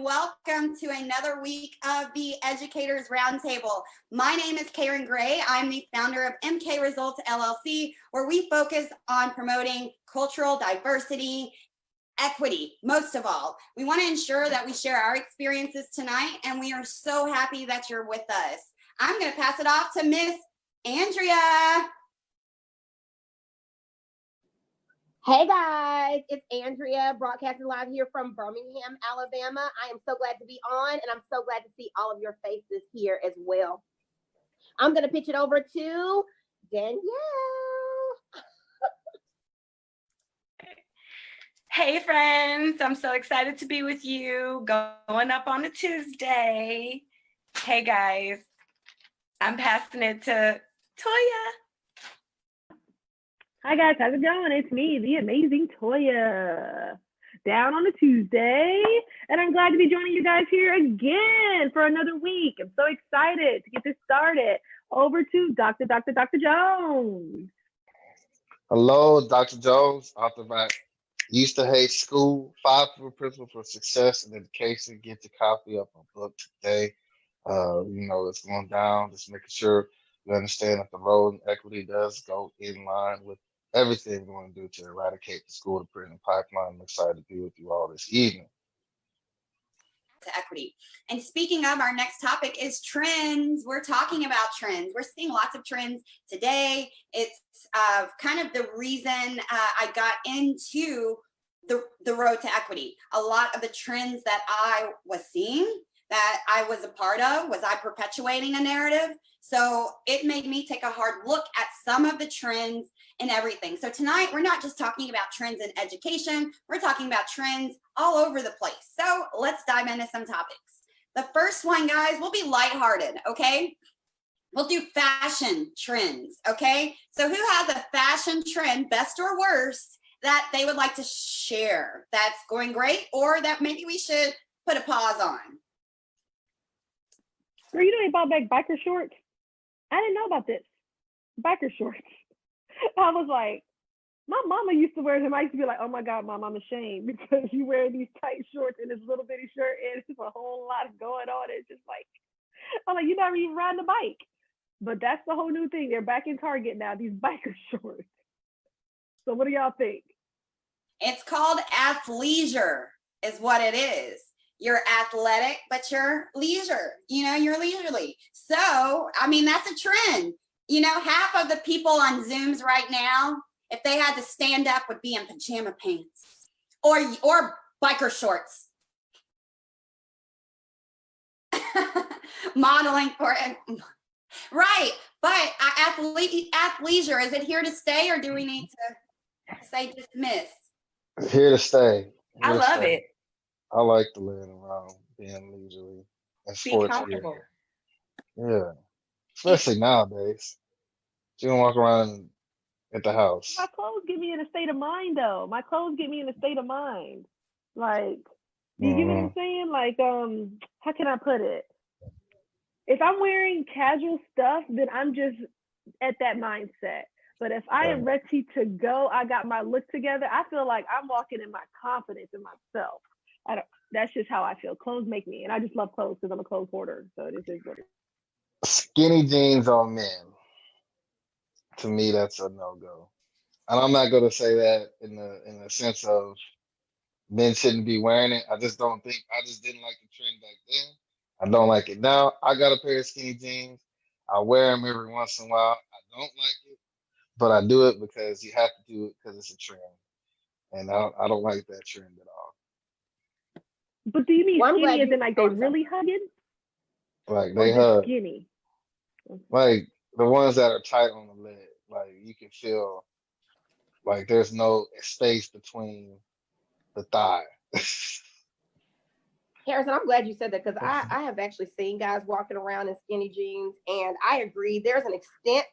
Welcome to another week of the Educators Roundtable. My name is Karen Gray. I'm the founder of MK Results LLC, where we focus on promoting cultural diversity, equity, most of all. We want to ensure that we share our experiences tonight, and we are so happy that you're with us. I'm going to pass it off to Miss Andrea. Hey guys, it's Andrea broadcasting live here from Birmingham, Alabama. I am so glad to be on, and I'm so glad to see all of your faces here as well. I'm going to pitch it over to Danielle. Hey friends, I'm so excited to be with you going up on a Tuesday. Hey guys, I'm passing it to Toya. Hi guys, how's it going? It's me, the amazing Toya, down on a Tuesday, and I'm glad to be joining you guys here again for another week. I'm so excited to get this started. Over to Dr. Jones. Hello, Dr. Jones, author of Used to Hate School, 5 Principles for Success in Education. Get your copy of my book today. It's going down, just making sure you understand that the role in equity does go in line with everything we want to do to eradicate the school to prison pipeline. I'm excited to be with you all this evening. To equity. And speaking of, our next topic is trends. We're talking about trends. We're seeing lots of trends today. It's kind of the reason I got into the road to equity. A lot of the trends that I was seeing, that I was a part of, was I perpetuating a narrative? So it made me take a hard look at some of the trends and everything. So tonight, we're not just talking about trends in education, we're talking about trends all over the place. So let's dive into some topics. The first one, guys, will be lighthearted, okay? We'll do fashion trends, okay? So who has a fashion trend, best or worst, that they would like to share that's going great, or that maybe we should put a pause on? Girl, you know they brought back biker shorts? I didn't know about this. Biker shorts. I was like, my mama used to wear them. I used to be like, oh my God, Mom, I'm ashamed because you wear these tight shorts and this little bitty shirt and it's a whole lot going on. It's just like, I'm like, you never even riding a bike. But that's the whole new thing. They're back in Target now, these biker shorts. So what do y'all think? It's called athleisure is what it is. You're athletic, but you're leisure, you're leisurely. So, I mean, that's a trend. Half of the people on Zooms right now, if they had to stand up, would be in pajama pants or biker shorts. Modeling for it. Right. But athleisure, is it here to stay, or do we need to say dismiss? It's here to stay. I love it. I like to laying around, being leisurely and sports. Yeah. Especially nowadays. You don't walk around at the house. My clothes get me in a state of mind, though. My clothes get me in a state of mind. Like, do you get what I'm saying? Like, how can I put it? If I'm wearing casual stuff, then I'm just at that mindset. But if I am ready to go, I got my look together, I feel like I'm walking in my confidence in myself. That's just how I feel. Clothes make me, and I just love clothes because I'm a clothes hoarder. So this is what it is. Skinny jeans on men. To me, that's a no-go. And I'm not going to say that in the sense of men shouldn't be wearing it. I just didn't like the trend back then. I don't like it now. I got a pair of skinny jeans. I wear them every once in a while. I don't like it, but I do it because you have to do it because it's a trend. And I don't like that trend at all. But do you mean skinny as in like they really hugging? Like they hug. Skinny. Like the ones that are tight on the leg. Like you can feel like there's no space between the thigh. Harrison, I'm glad you said that because I have actually seen guys walking around in skinny jeans, and I agree. There's an extent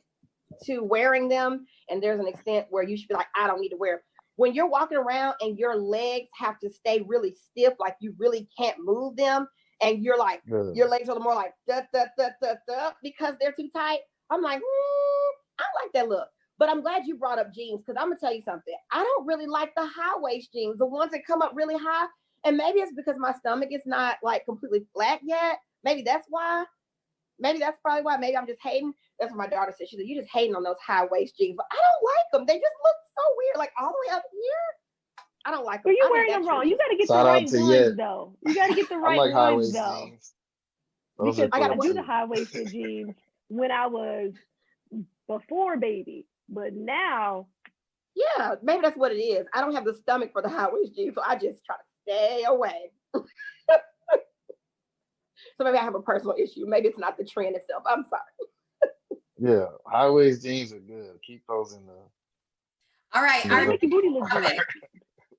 to wearing them, and there's an extent where you should be like, I don't need to wear them. When you're walking around and your legs have to stay really stiff, like you really can't move them, and you're like, your legs are more like, because they're too tight. I'm like, I like that look. But I'm glad you brought up jeans, because I'm going to tell you something. I don't really like the high waist jeans, the ones that come up really high. And maybe it's because my stomach is not like completely flat yet. Maybe that's why. Maybe that's probably why. Maybe I'm just hating. That's what my daughter said. She said, "You just hating on those high waist jeans." But I don't like them. They just look so weird, like all the way up here. I don't like But them. you're I think wearing them that's wrong. You got to get the Shout out right to Yet. ones though. You got to get the I right like high ones waist though. jeans. Those Because are I I gotta cool do wear. the too. high waisted jeans when I was before baby, but now Yeah, maybe that's what it is. I don't have the stomach for the high waist jeans, so I just try to stay away. So maybe I have a personal issue. Maybe it's not the trend itself. I'm sorry. Yeah, high waist jeans are good. Keep those in the All right, in they our the make your booty look topic,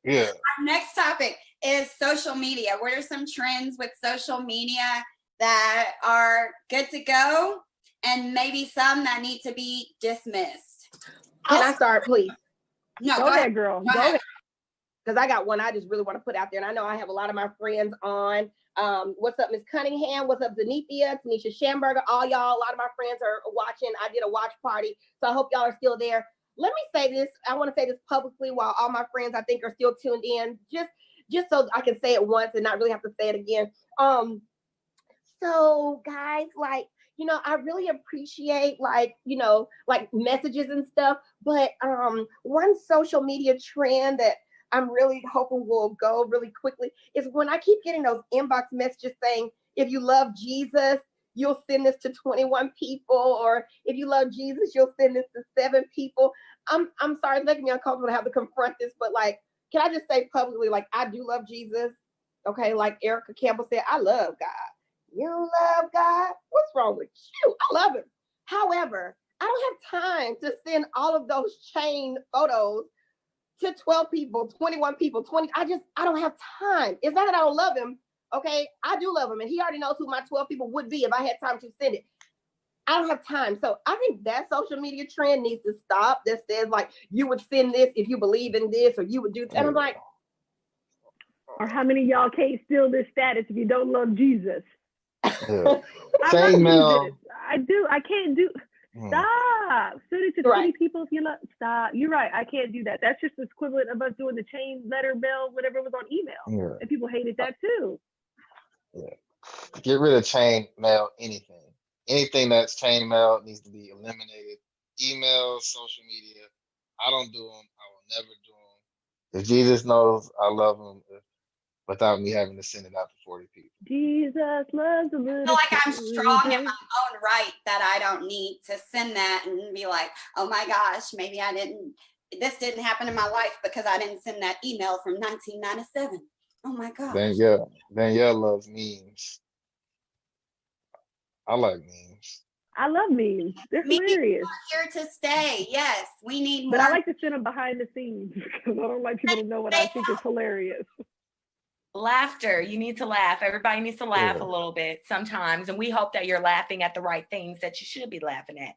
good. yeah. our next topic is social media. What are some trends with social media that are good to go, and maybe some that need to be dismissed? Can I start, please? No, Go ahead, girl. Go Go ahead. ahead. Because I got one I just really want to put out there. And I know I have a lot of my friends on. What's up, Miss Cunningham? What's up, Zenithia, Tanisha Schamberger? All y'all, a lot of my friends are watching. I did a watch party. So I hope y'all are still there. Let me say this. I want to say this publicly while all my friends I think are still tuned in. Just so I can say it once and not really have to say it again. So guys, like, I really appreciate like, like messages and stuff. But one social media trend that I'm really hoping will go really quickly is when I keep getting those inbox messages saying, if you love Jesus, you'll send this to 21 people, or if you love Jesus, you'll send this to 7 people. I'm sorry, it's making me uncomfortable to have to confront this, but like, can I just say publicly, like, I do love Jesus. Okay, like Erica Campbell said, I love God. You love God? What's wrong with you? I love him. However, I don't have time to send all of those chain photos to 12 people, 21 people, 20. I don't have time. It's not that I don't love him. Okay, I do love him, and he already knows who my 12 people would be if I had time to send it. I don't have time. So I think that social media trend needs to stop that says like you would send this if you believe in this, or you would do. And I'm like, Or how many of y'all can't steal this status if you don't love Jesus? Yeah. I love Chain mail. Jesus. I do. I can't do. Stop. Send it to 20 Right. people if you love. Stop. You're right. I can't do that. That's just the equivalent of us doing the chain letter mail, whatever was on email. Yeah. And people hated that too. Yeah. Get rid of chain mail, anything. Anything that's chain mail needs to be eliminated. Emails, social media. I don't do them. I will never do them. If Jesus knows I love him without me having to send it out to 40 people. Jesus loves a I little. feel like I'm strong in children. my own right that I don't need to send that and be like, oh my gosh, maybe this didn't happen in my life because I didn't send that email from 1997. Oh my gosh. Danielle loves memes. I like memes. I love memes. They're Memes hilarious. Here to stay. Yes, we need more. But I like to send them behind the scenes because I don't like people to know what I think is hilarious. Laughter. You need to laugh. Everybody needs to laugh Yeah. a little bit sometimes. And we hope that you're laughing at the right things that you should be laughing at.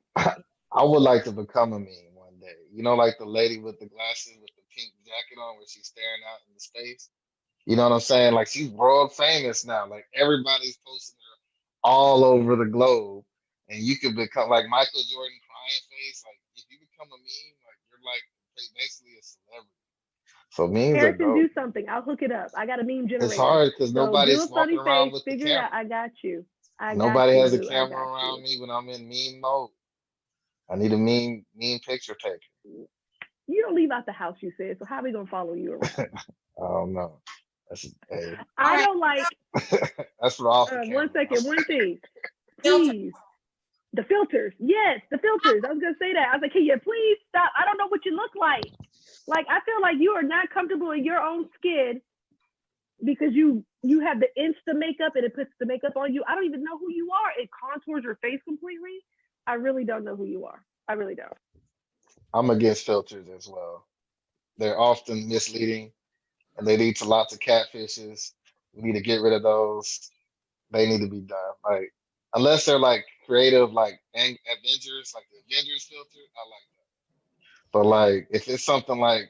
I would like to become a meme one day. You know, like the lady with the glasses with the pink jacket on where she's staring out into space. You know what I'm saying? Like she's world famous now. Like everybody's posting her all over the globe. And you could become like Michael Jordan crying face. Like if you become a meme, like you're like basically a celebrity. So memes are Harrison, do dope. something. I'll hook it up. I got a meme generator. It's hard because So do nobody's a funny walking around face. with the Figure it out. camera. I got you. I got Nobody you, has a boo. I camera got around you. me when I'm in meme mode. I need a meme picture taker. You don't leave out the house, you said. So how are we gonna follow you around? I don't know. That's hey. I don't like. That's for off the camera. 1 second. One thing. Filter. Please. The filters. Yes, the filters. I was gonna say that. I was like, can you please stop? I don't know what you look like. Like I feel like you are not comfortable in your own skin because you have the Insta makeup and it puts the makeup on you. I don't even know who you are. It contours your face completely. I really don't know who you are. I really don't. I'm against filters as well. They're often misleading and they lead to lots of catfishes. We need to get rid of those. They need to be done. Like unless they're like creative, like Avengers, like the Avengers filter, I like that. But like if it's something like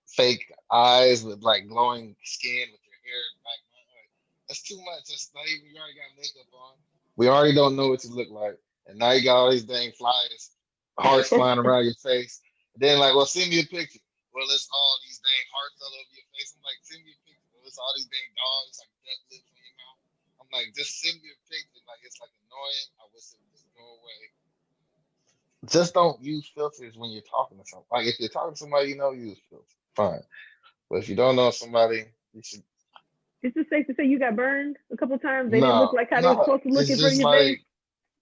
fake eyes with like glowing skin with your hair back, like, that's too much. That's not even you already got makeup on. We already don't know what you look like. And now you got all these dang flies, hearts flying around your face. And then like, well, send me a picture. Well, it's all these dang hearts all over your face. I'm like, send me a picture. Well, it's lips, all these big dogs, like duck lips on your mouth. I'm like, just send me a picture. Like, it's like annoying. I wish it would just go away. Just don't use filters when you're talking to somebody. Like, if you're talking to somebody, use filters. Fine. But if you don't know somebody, you should. Is it safe to say you got burned a couple times? They didn't look No, like how they were no. supposed to look It's in front of just your face? like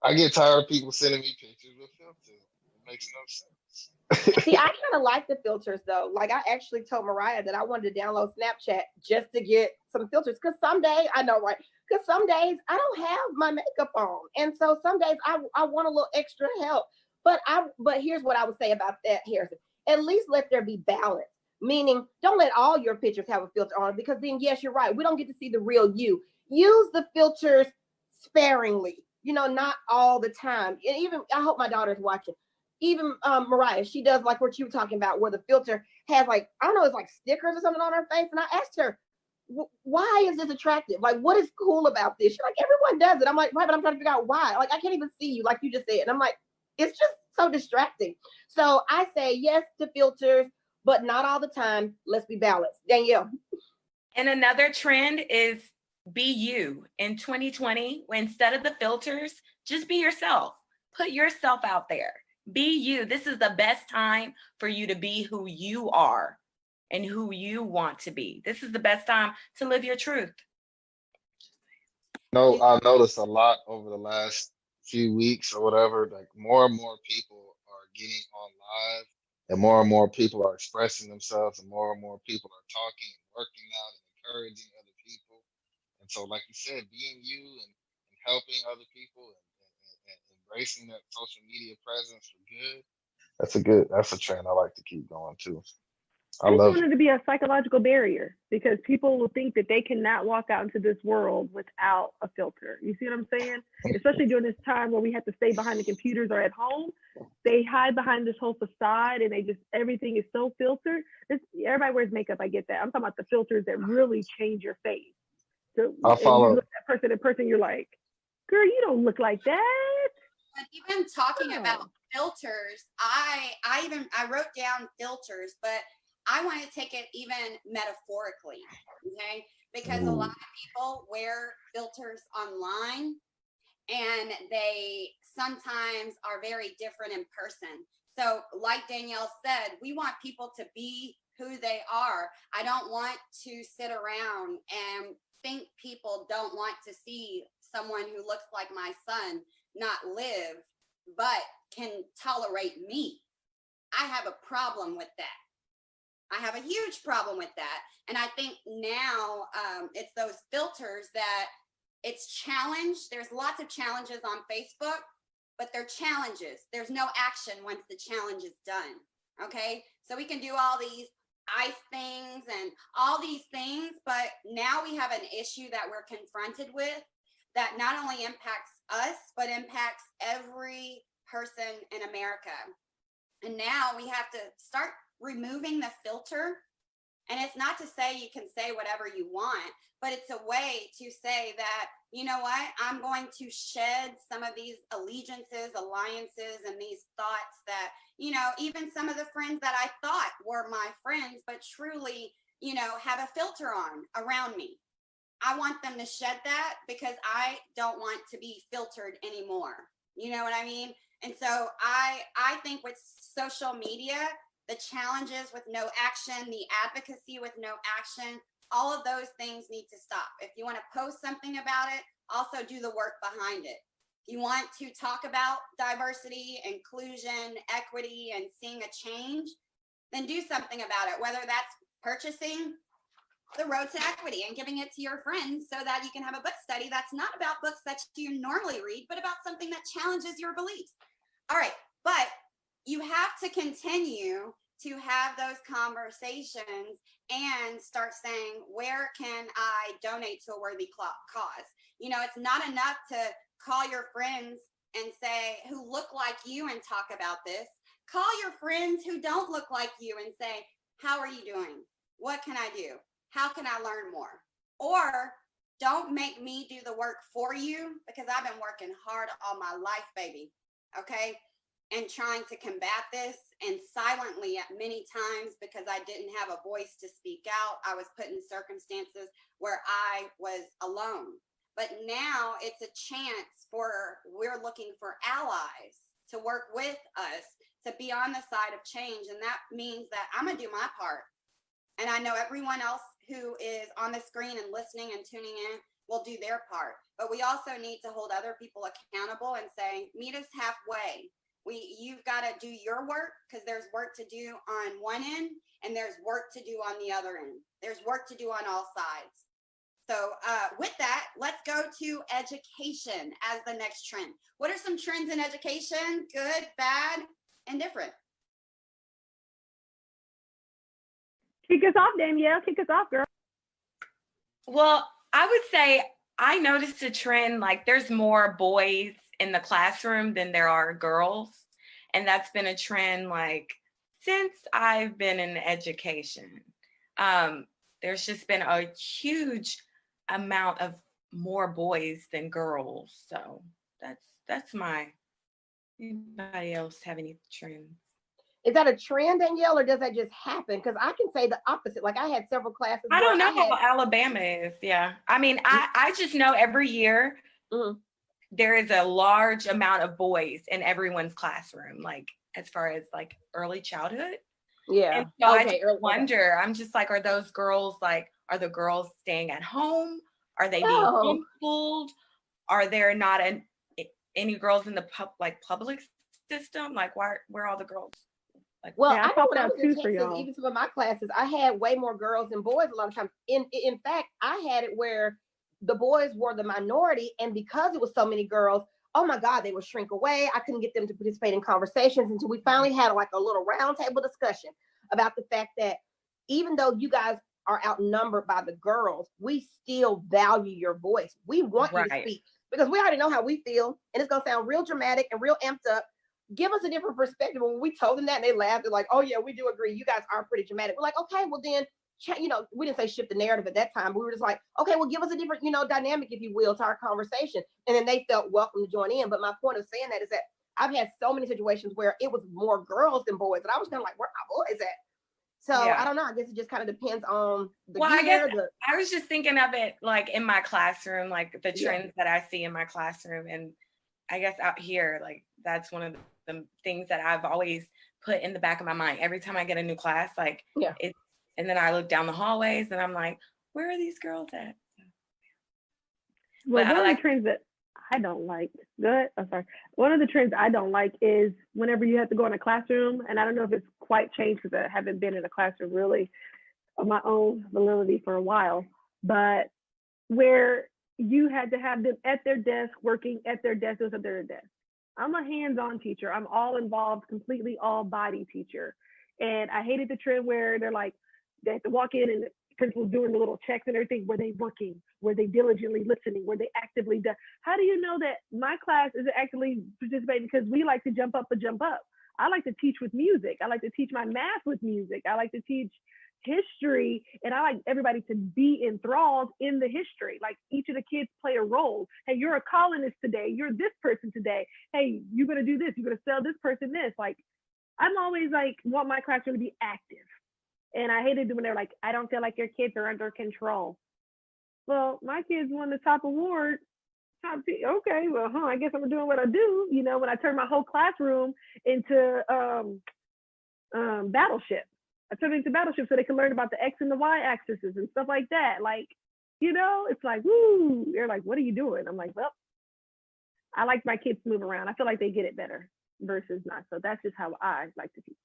I get tired of people sending me pictures with filters. It makes no sense. See, I kind of like the filters though. Like I actually told Mariah that I wanted to download Snapchat just to get some filters. Cause some days, I know, right? Cause some days I don't have my makeup on. And so some days I want a little extra help. But here's what I would say about that, Harrison. At least let there be balance. Meaning, don't let all your pictures have a filter on it, because then yes, you're right. We don't get to see the real you. Use the filters sparingly, not all the time. And even I hope my daughter's watching. Even Mariah, she does like what you were talking about, where the filter has like, I don't know, it's like stickers or something on her face. And I asked her, why is this attractive? Like, what is cool about this? She's like, everyone does it. I'm like, right, but I'm trying to figure out why. Like, I can't even see you, like you just said. And I'm like, it's just so distracting. So I say yes to filters, but not all the time. Let's be balanced. Danielle. And another trend is be you. In 2020, instead of the filters, just be yourself. Put yourself out there. Be you. This is the best time for you to be who you are and who you want to be. This is the best time to live your truth. No, I've noticed a lot over the last few weeks or whatever, like more and more people are getting on live and more people are expressing themselves and more people are talking and working out and encouraging other people. And so, like you said, being you and helping other people and embracing that social media presence for good, that's a trend I like to keep going too. I I just love want it. it to be a psychological barrier, because people will think that they cannot walk out into this world without a filter. You see what I'm saying? Especially during this time where we have to stay behind the computers or at home. They hide behind this whole facade and everything is so filtered. Everybody wears makeup, I get that. I'm talking about the filters that really change your face. So, I and you follow. look at that person in person, you're like, girl, you don't look like that. But even talking Oh. about filters, I wrote down filters, but I want to take it even metaphorically, okay? Because a lot of people wear filters online and they sometimes are very different in person. So, like Danielle said, we want people to be who they are. I don't want to sit around and think people don't want to see someone who looks like my son not live, but can tolerate me. I have a problem with that. I have a huge problem with that. And I think now it's those filters that it's challenged. There's lots of challenges on Facebook, but they're challenges. There's no action once the challenge is done. Okay. So we can do all these ice things and all these things, but now we have an issue that we're confronted with that not only impacts us, but impacts every person in America. And now we have to start removing the filter. And it's not to say you can say whatever you want, but it's a way to say that, you know what, I'm going to shed some of these allegiances, alliances, and these thoughts that, even some of the friends that I thought were my friends, but truly, have a filter on around me. I want them to shed that because I don't want to be filtered anymore. You know what I mean? And so I think with social media, the challenges with no action, the advocacy with no action, all of those things need to stop. If you want to post something about it, also do the work behind it. If you want to talk about diversity, inclusion, equity, and seeing a change, then do something about it, whether that's purchasing The Road to Equity and giving it to your friends so that you can have a book study that's not about books that you normally read, but about something that challenges your beliefs. All right, but you have to continue to have those conversations and start saying, where can I donate to a worthy cause? It's not enough to call your friends and say, who look like you, and talk about this. Call your friends who don't look like you and say, how are you doing? What can I do? How can I learn more? Or don't make me do the work for you, because I've been working hard all my life, baby. Okay. and trying to combat this, and silently at many times, because I didn't have a voice to speak out, I was put in circumstances where I was alone. But now it's a chance for, we're looking for allies to work with us to be on the side of change. And that means that I'm gonna do my part. And I know everyone else who is on the screen and listening and tuning in will do their part. But we also need to hold other people accountable and say, meet us halfway. You've got to do your work, because there's work to do on one end and there's work to do on the other end. There's work to do on all sides. So with that, let's go to education as the next trend. What are some trends in education? Good, bad, and different? Kick us off, Danielle. Kick us off, girl. Well, I would say I noticed a trend, like there's more boys in the classroom than there are girls. And that's been a trend like since I've been in education. There's just been a huge amount of more boys than girls. So that's my, anybody else have any trends? Is that a trend, Danielle, or does that just happen? Because I can say the opposite. Like I had several classes. I don't know how Alabama is. Yeah. I mean, I just know every year there is a large amount of boys in everyone's classroom, like as far as like early childhood. Yeah. And so I just wonder, I'm just like, are those girls like, are the girls staying at home? Are they being homeschooled? Are there not any girls in the public system? Like where are all the girls? Like, well, yeah, I know when I was in Texas, even some of my classes, I had way more girls than boys a lot of times. In fact, I had it where the boys were the minority, and because it was so many girls, oh my God, they would shrink away. I couldn't get them to participate in conversations until we finally had like a little roundtable discussion about the fact that even though you guys are outnumbered by the girls, we still value your voice. We want you to speak, because we already know how we feel, and it's gonna sound real dramatic and real amped up. Give us a different perspective. When we told them that, and they laughed, they're like, oh yeah, we do agree. You guys are pretty dramatic. We're like, okay, well then, we didn't say shift the narrative at that time, but we were just like, okay, well give us a different, dynamic, if you will, to our conversation. And then they felt welcome to join in. But my point of saying that is that I've had so many situations where it was more girls than boys, and I was kind of like, where are my boys at? So I don't know. I guess it just kind of depends on the gear. I guess I was just thinking of it like in my classroom, like the trends that I see in my classroom. And I guess out here, like that's one of the things that I've always put in the back of my mind every time I get a new class, like and then I look down the hallways and I'm like, where are these girls at? Well, one of the trends that I don't like, one of the trends I don't like is whenever you have to go in a classroom, and I don't know if it's quite changed because I haven't been in a classroom really of my own validity for a while, but where you had to have them at their desk, working at their desk, at their desk. I'm a hands-on teacher. I'm all involved, completely all body teacher. And I hated the trend where they're like, they have to walk in and the principal's doing the little checks and everything. Were they working? Were they diligently listening? Were they actively done? How do you know that my class is actively participating? Because we like to jump up. I like to teach with music. I like to teach my math with music. I like to teach history, and I like everybody to be enthralled in the history. Like each of the kids play a role. Hey, you're a colonist today. You're this person today. Hey, you're gonna do this. You're gonna sell this person this. Like, I'm always like want my classroom to be active, and I hated when they're like, I don't feel like your kids are under control. Well, my kids won the top award. Okay, well, I guess I'm doing what I do. When I turn my whole classroom into Battleship. I turned it into Battleship so they can learn about the X and the Y axes and stuff like that. Like, it's like, woo. They're like, what are you doing? I'm like, well, I like my kids to move around. I feel like they get it better versus not. So that's just how I like to teach.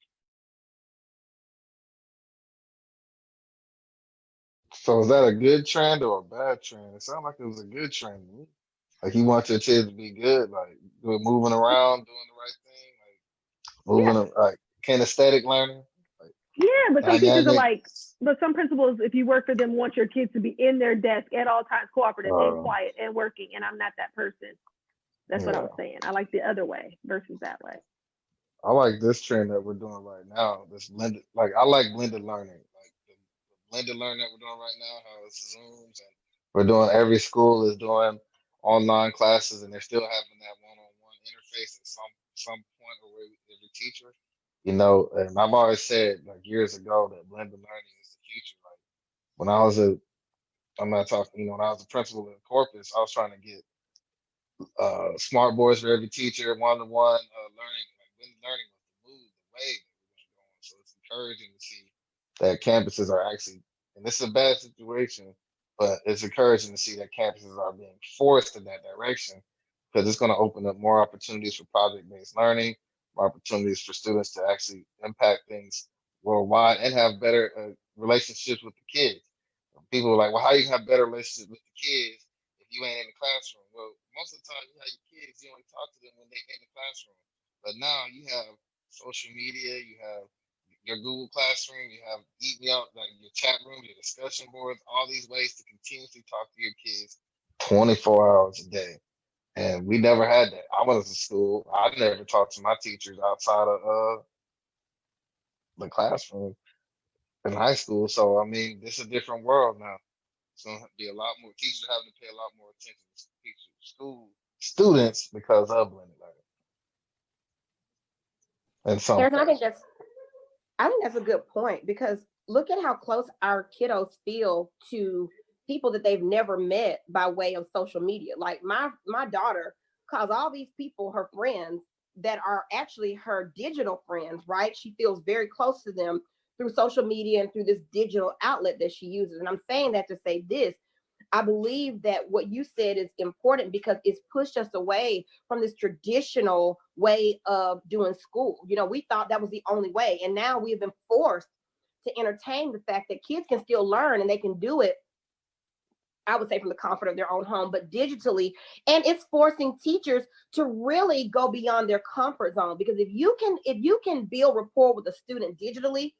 So is that a good trend or a bad trend? It sounded like it was a good trend to me. Like you want your kids to be good, like moving around, doing the right thing, like moving, like kinesthetic learning. Yeah, but some teachers are like, but some principals, if you work for them, want your kids to be in their desk at all times, cooperative and quiet and working. And I'm not that person. That's what I was saying. I like the other way versus that way. I like this trend that we're doing right now. This blended, like I like blended learning, like the blended learning that we're doing right now. How it's Zooms, and we're doing, every school is doing online classes, and they're still having that one-on-one interface at some one or every teacher. You know, and I've always said like years ago that blended learning is the future. Like when I was a, I'm not talking, you know, when I was a principal in Corpus, I was trying to get smart boards for every teacher, one-to-one learning, like blended learning was the move, the way that we're going. So it's encouraging to see that campuses are actually, and this is a bad situation, but it's encouraging to see that campuses are being forced in that direction because it's going to open up more opportunities for project-based learning, more opportunities for students to actually impact things worldwide and have better relationships with the kids. People are like, well, how you have better relationships with the kids if you ain't in the classroom? Well, most of the time you have your kids, you only talk to them when they're in the classroom. But now you have social media, you have your Google Classroom, you have Eat Me Out, like your chat room, your discussion boards, all these ways to continuously talk to your kids 24 hours a day. And we never had that. I was in school. I never talked to my teachers outside of the classroom in high school. So I mean, this is a different world now. It's gonna be a lot more teachers having to pay a lot more attention to teachers, school students because of blended learning. In some Eric, cases. I think that's a good point because look at how close our kiddos feel to people that they've never met by way of social media. Like my daughter calls all these people her friends that are actually her digital friends, right? She feels very close to them through social media and through this digital outlet that she uses. And I'm saying that to say this. I believe that what you said is important because it's pushed us away from this traditional way of doing school. You know, we thought that was the only way. And now we've been forced to entertain the fact that kids can still learn and they can do it, I would say, from the comfort of their own home, but digitally. And it's forcing teachers to really go beyond their comfort zone. Because if you can build rapport with a student digitally,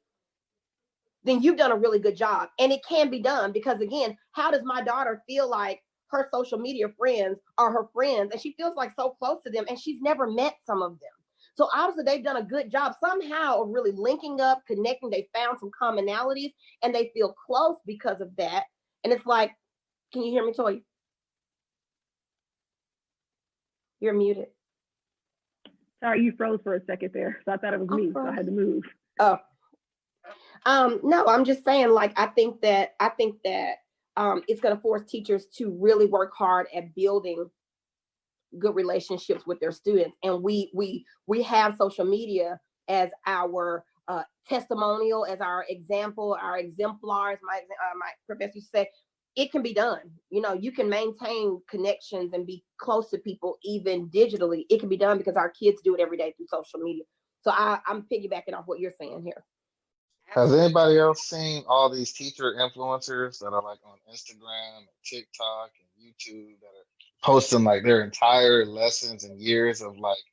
then you've done a really good job. And it can be done because, again, how does my daughter feel like her social media friends are her friends and she feels like so close to them and she's never met some of them? So obviously they've done a good job somehow of really linking up, connecting. They found some commonalities and they feel close because of that. And it's like, can you hear me, Toy? You're muted. Sorry, you froze for a second there. So I thought it was me, so I had to move. Oh. No, I'm just saying, like, I think that it's going to force teachers to really work hard at building good relationships with their students. And we have social media as our testimonial, as our example, our exemplars. My professor said it can be done. You know, you can maintain connections and be close to people even digitally. It can be done because our kids do it every day through social media. So I'm piggybacking off what you're saying here. Has anybody else seen all these teacher influencers that are like on Instagram and TikTok and YouTube that are posting like their entire lessons and years of like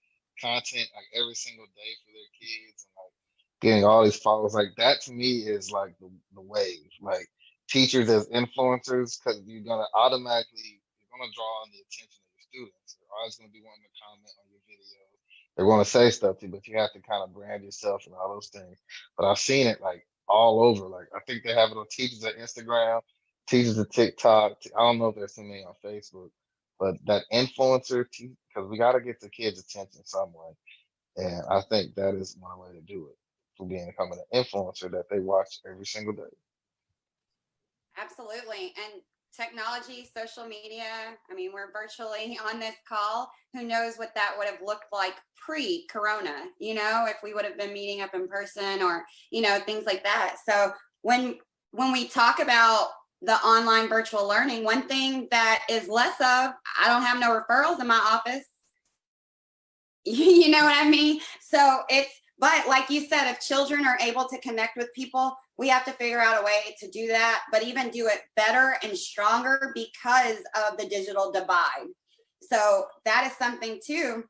content like every single day for their kids and like getting all these followers? Like that to me is like the wave. Like teachers as influencers, because you're gonna draw on the attention of your students. They're always gonna be wanting to comment on your videos. They're gonna say stuff to you, but you have to kind of brand yourself and all those things. But I've seen it like all over. Like I think they have it on teachers at Instagram, teachers at TikTok. I don't know if there's too many on Facebook, but that influencer, because we got to get the kids' attention some way, and I think that is one way to do it for becoming an influencer that they watch every single day. Absolutely. And technology, social media, I mean, we're virtually on this call. Who knows what that would have looked like pre-corona, you know, if we would have been meeting up in person or, you know, things like that. So when we talk about the online virtual learning, one thing that is less of, I don't have no referrals in my office. You know what I mean? So but like you said, if children are able to connect with people, we have to figure out a way to do that, but even do it better and stronger because of the digital divide. So that is something too.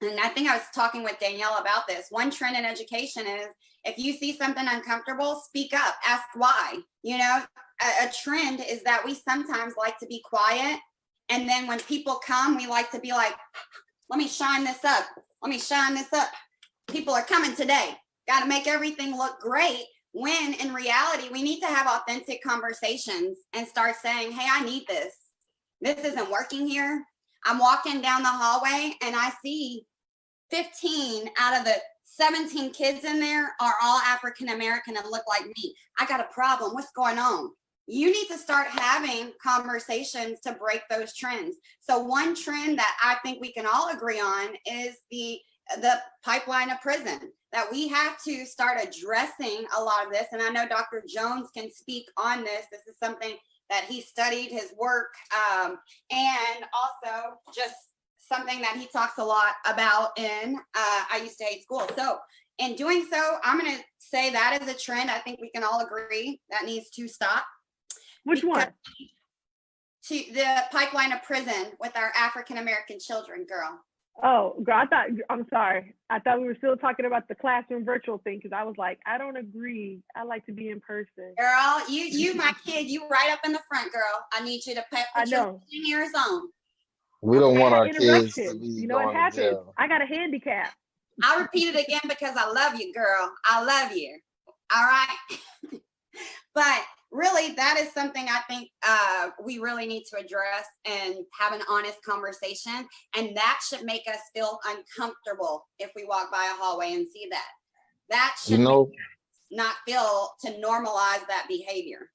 And I think I was talking with Danielle about this. One trend in education is if you see something uncomfortable, speak up, ask why. You know, a trend is that we sometimes like to be quiet. And then when people come, we like to be like, let me shine this up. Let me shine this up. People are coming today. Got to make everything look great. When in reality, we need to have authentic conversations and start saying, hey, I need this. This isn't working here. I'm walking down the hallway and I see 15 out of the 17 kids in there are all African American and look like me. I got a problem. What's going on? You need to start having conversations to break those trends. So one trend that I think we can all agree on is the pipeline of prison, that we have to start addressing a lot of this. And I know Dr. Jones can speak on this. This is something that he studied, his work, and also just something that he talks a lot about in I Used to Hate School. So in doing so, I'm going to say that is a trend I think we can all agree that needs to stop. Which one? To the pipeline of prison with our African American children, girl. Oh, girl, I'm sorry. I thought we were still talking about the classroom virtual thing, because I was like, I don't agree. I like to be in person. Girl, you my kid, you right up in the front, girl. I need you to put your in your zone. We don't want our kids to Interruptions. be You know what going to happens? jail. I got a handicap. I'll repeat it again because I love you, girl. I love you. All right. But really, that is something I think we really need to address and have an honest conversation. And that should make us feel uncomfortable if we walk by a hallway and see that. That should make us not feel to normalize that behavior.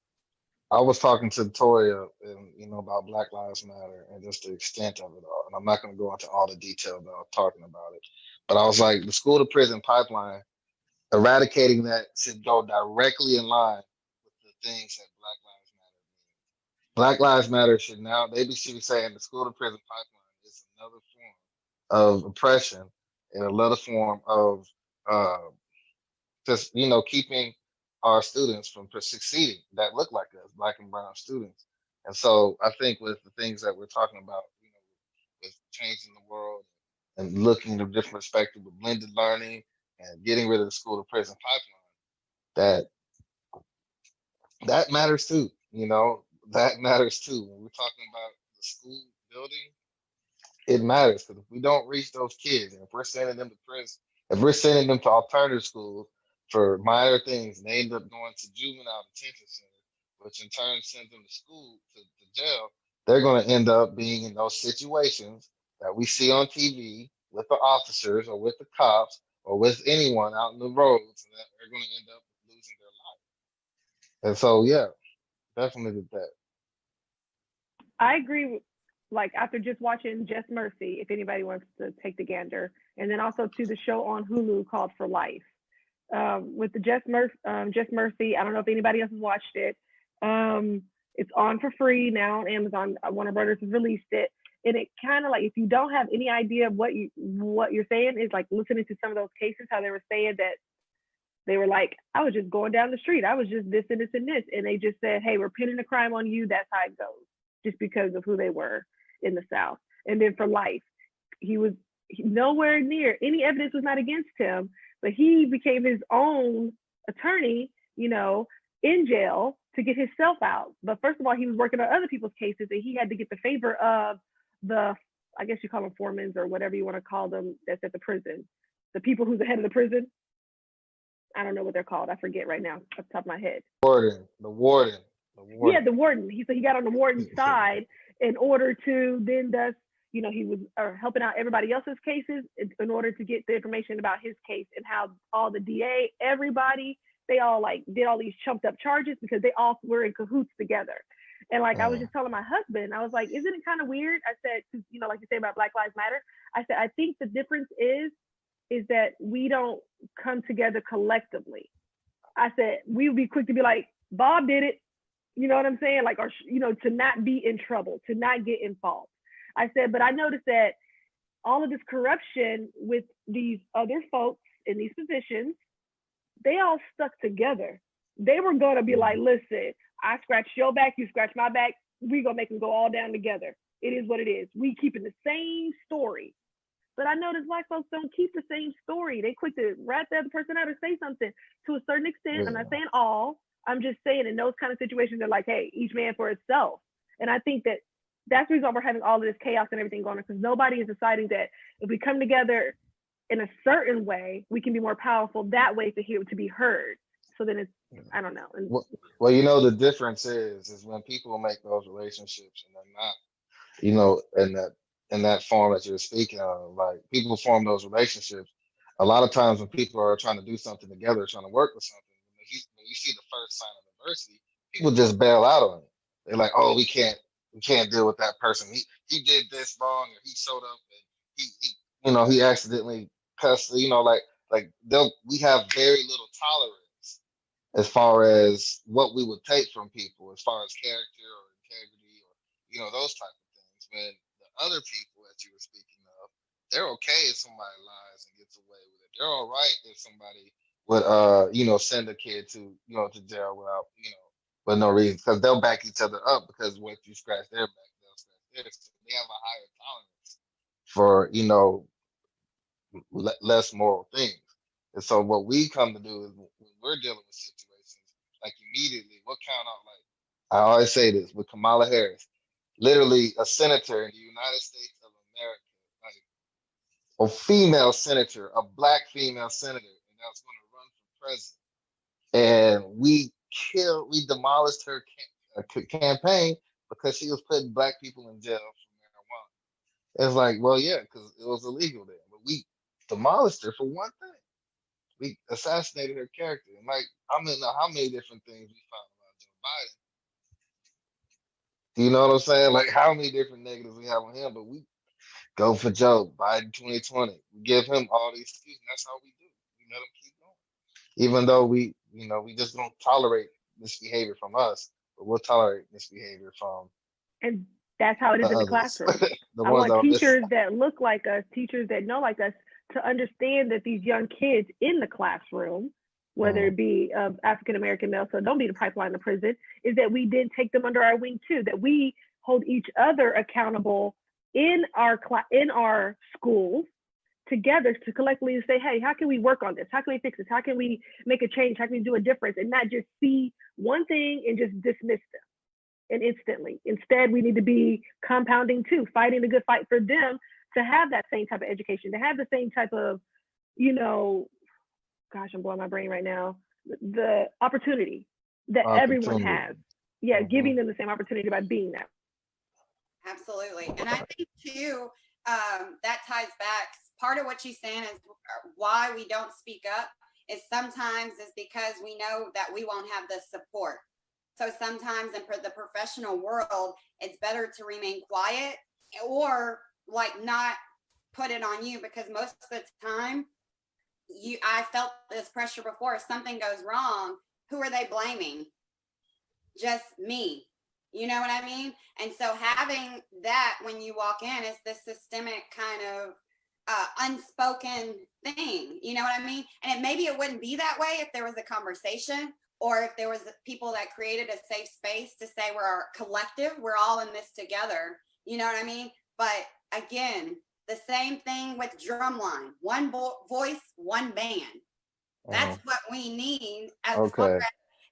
I was talking to Toya and about Black Lives Matter and just the extent of it all. And I'm not going to go into all the detail about talking about it. But I was like, the school to prison pipeline, eradicating that should go directly in line with the things that Black Lives Matter means. Black Lives Matter should now, they should be saying the school to prison pipeline is another form of oppression and another form of just, keeping our students from succeeding that look like us, Black and brown students. And so I think with the things that we're talking about, with changing the world and looking at a different perspective with blended learning and getting rid of the school to prison pipeline, that matters too. That matters too. When we're talking about the school building, it matters, because if we don't reach those kids, and if we're sending them to prison, if we're sending them to alternative schools for minor things, and they end up going to juvenile detention center, which in turn sends them to school, to jail, they're going to end up being in those situations that we see on TV with the officers or with the cops or with anyone out in the roads, and that they're going to end up losing their life. And so, yeah, definitely with that. I agree with, like, after just watching Just Mercy, if anybody wants to take the gander, and then also to the show on Hulu called For Life. With the Just Mercy, I don't know if anybody else has watched it. It's on for free now on Amazon. Warner Brothers has released it, and it kind of like, if you don't have any idea of what you're saying, is like listening to some of those cases, how they were saying that they were like, I was just going down the street, I was just this and this and this, and they just said, hey, we're pinning the crime on you. That's how it goes, just because of who they were in the South. And then For Life, he was nowhere near, any evidence was not against him, but he became his own attorney, in jail to get himself out. But first of all, he was working on other people's cases, and he had to get the favor of the, I guess you call them foremans or whatever you want to call them, that's at the prison. The people who's the head of the prison. I don't know what they're called. I forget right now off the top of my head. The warden. Yeah, the warden. He got on the warden's side in order to then he was helping out everybody else's cases in order to get the information about his case, and how all the DA, everybody, they all like did all these chumped up charges because they all were in cahoots together. And like I was just telling my husband, I was like, isn't it kind of weird? I said, like you say about Black Lives Matter, I said, I think the difference is that we don't come together collectively. I said, we would be quick to be like, Bob did it. You know what I'm saying? Like, or, to not be in trouble, to not get in fault. I said, but I noticed that all of this corruption with these other folks in these positions, they all stuck together. They were going to be like, listen, I scratch your back, you scratch my back. We're going to make them go all down together. It is what it is. We keeping the same story. But I noticed Black folks don't keep the same story. They quick to rat the other person out or say something to a certain extent. Yeah. I'm not saying all. I'm just saying in those kind of situations, they're like, hey, each man for itself. And I think that's the reason we're having all of this chaos and everything going on, because nobody is deciding that if we come together in a certain way, we can be more powerful that way to be heard. So then it's, I don't know. Well, the difference is when people make those relationships and they're not, and that in that form that you're speaking of. Like people form those relationships. A lot of times when people are trying to do something together, trying to work with something, when you see the first sign of adversity, people just bail out on it. They're like, "Oh, we can't deal with that person. He did this wrong, or he showed up and he accidentally cussed. We have very little tolerance as far as what we would take from people, as far as character or integrity or those type of things. When the other people that you were speaking of, they're okay if somebody lies and gets away with it. They're all right if somebody would send a kid to jail without with no reason, because they'll back each other up, because once you scratch their back, they'll scratch theirs. So they have a higher tolerance for less moral things. And so what we come to do is, when we're dealing with situations, like immediately, we'll count out, like I always say this with Kamala Harris, literally a senator in the United States of America, like a female senator, a black female senator, and that's going to run for president. And we demolished her campaign because she was putting black people in jail for marijuana. It's like, well, yeah, because it was illegal there, but we demolished her for one thing. We assassinated her character. And like, I mean, how many different things we found about Joe Biden? You know what I'm saying? Like, how many different negatives we have on him? But we go for Joe Biden 2020. We give him all these excuses. That's how we do. We let him keep going, even though we just don't tolerate misbehavior from us, but we'll tolerate misbehavior from And that's how it the is in the others, classroom. the I ones want that are missing. teachers that look like us, teachers that know like us, to understand that these young kids in the classroom, whether it be African American males, so don't be the pipeline to prison, is that we did take them under our wing too, that we hold each other accountable in our schools together to collectively say, hey, how can we work on this? How can we fix this? How can we make a change? How can we do a difference? And not just see one thing and just dismiss them and instantly. Instead, we need to be compounding too, fighting the good fight for them to have that same type of education, to have the same type of, gosh, I'm blowing my brain right now, the opportunity that everyone has. Yeah, giving them the same opportunity by being that. Absolutely. And I think too, that ties back. Part of what she's saying is why we don't speak up is sometimes is because we know that we won't have the support. So sometimes in the professional world, it's better to remain quiet or like not put it on you, because most of the time I felt this pressure before. If something goes wrong, who are they blaming? Just me. You know what I mean? And so having that when you walk in is this systemic kind of unspoken thing. You know what I mean? And maybe it wouldn't be that way if there was a conversation, or if there was people that created a safe space to say we're a collective, we're all in this together. You know what I mean? But again, the same thing with drumline, one voice, one band. That's what we need as far as,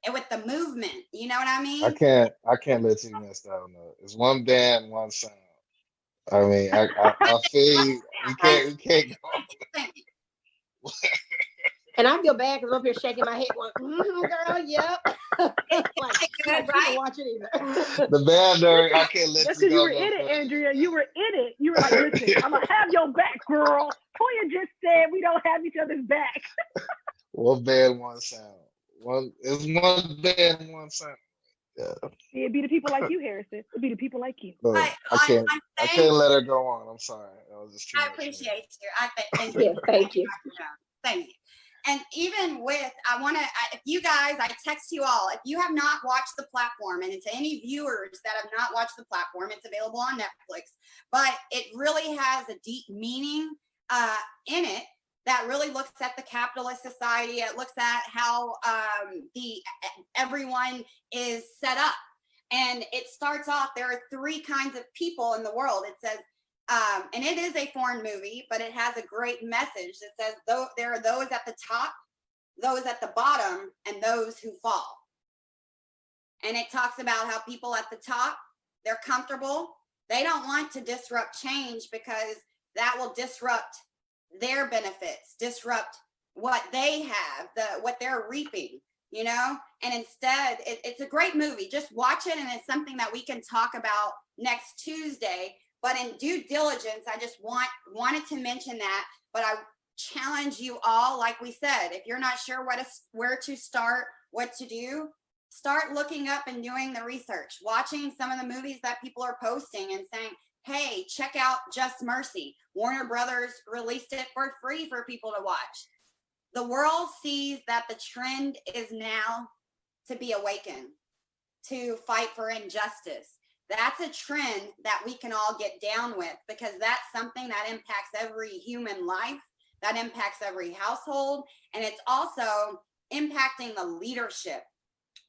and with the movement, you know what I mean? I can't let you mess that one up. It's one band, one sound. I mean, I feel you. We can't go. And I feel bad because I'm up here shaking my head, going, girl, yep. like, right? Watch it either. The band, I can't let That's you because go. You were in it, Andrea. You were in it. You were like, listen, I'm going to have your back, girl. Toya just said we don't have each other's back. One band, one sound. It's one band, one sound. Yeah. It'd be the people like you, Harrison. It'd be the people like you. Look, I can't let her go on. I'm sorry. I appreciate you. Thank you. Thank you. Thank you. And even with, if you guys, I text you all, if you have not watched the platform, and to any viewers that have not watched the platform, it's available on Netflix, but it really has a deep meaning in it that really looks at the capitalist society. It looks at how everyone is set up. And it starts off, there are 3 kinds of people in the world. It says, and it is a foreign movie, but it has a great message that says, there are those at the top, those at the bottom, and those who fall. And it talks about how people at the top, they're comfortable. They don't want to disrupt change because that will disrupt their benefits, disrupt what they have, what they're reaping, you know? And instead, it's a great movie. Just watch it, and it's something that we can talk about next Tuesday But in due diligence, I just wanted to mention that, but I challenge you all, like we said, if you're not sure where to start, what to do, start looking up and doing the research, watching some of the movies that people are posting and saying, hey, check out Just Mercy. Warner Brothers released it for free for people to watch. The world sees that the trend is now to be awakened, to fight for injustice. That's a trend that we can all get down with, because that's something that impacts every human life, that impacts every household, and it's also impacting the leadership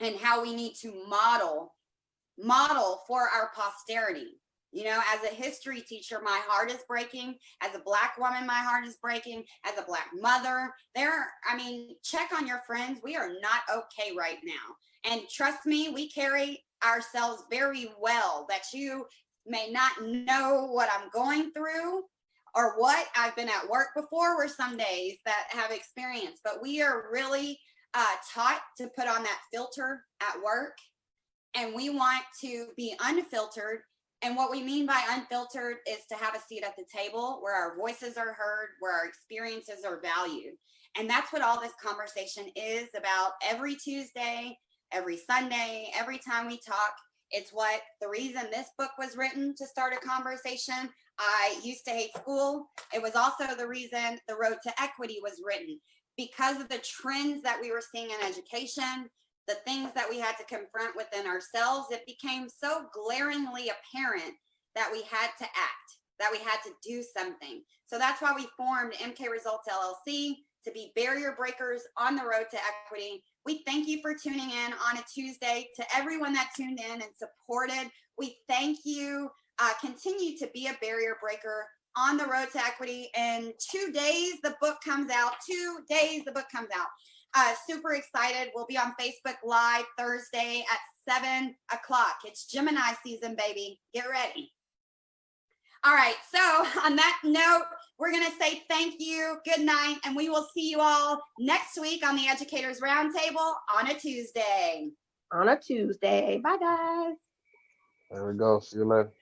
and how we need to model for our posterity. You know, as a history teacher, my heart is breaking. As a Black woman, my heart is breaking. As a Black mother, check on your friends. We are not okay right now. And trust me, we carry ourselves very well, that you may not know what I'm going through or what I've been at work before. Were some days that have experienced, but we are really taught to put on that filter at work, and we want to be unfiltered. And what we mean by unfiltered is to have a seat at the table where our voices are heard, where our experiences are valued. And that's what all this conversation is about. Every Tuesday, every Sunday, every time we talk, it's what the reason this book was written, to start a conversation. I used to hate school. It was also the reason The Road to Equity was written, because of the trends that we were seeing in education, the things that we had to confront within ourselves. It became so glaringly apparent that we had to act, that we had to do something. So that's why we formed MK Results LLC, to be barrier breakers on the road to equity. We thank you for tuning in on a Tuesday. To everyone that tuned in and supported, we thank you. Continue to be a barrier breaker on the road to equity. In 2 days, the book comes out. 2 days, the book comes out. Super excited. We'll be on Facebook Live Thursday at 7 o'clock. It's Gemini season, baby. Get ready. All right. So on that note, we're going to say thank you, good night, and we will see you all next week on the Educators Roundtable on a Tuesday. On a Tuesday. Bye, guys. There we go. See you later.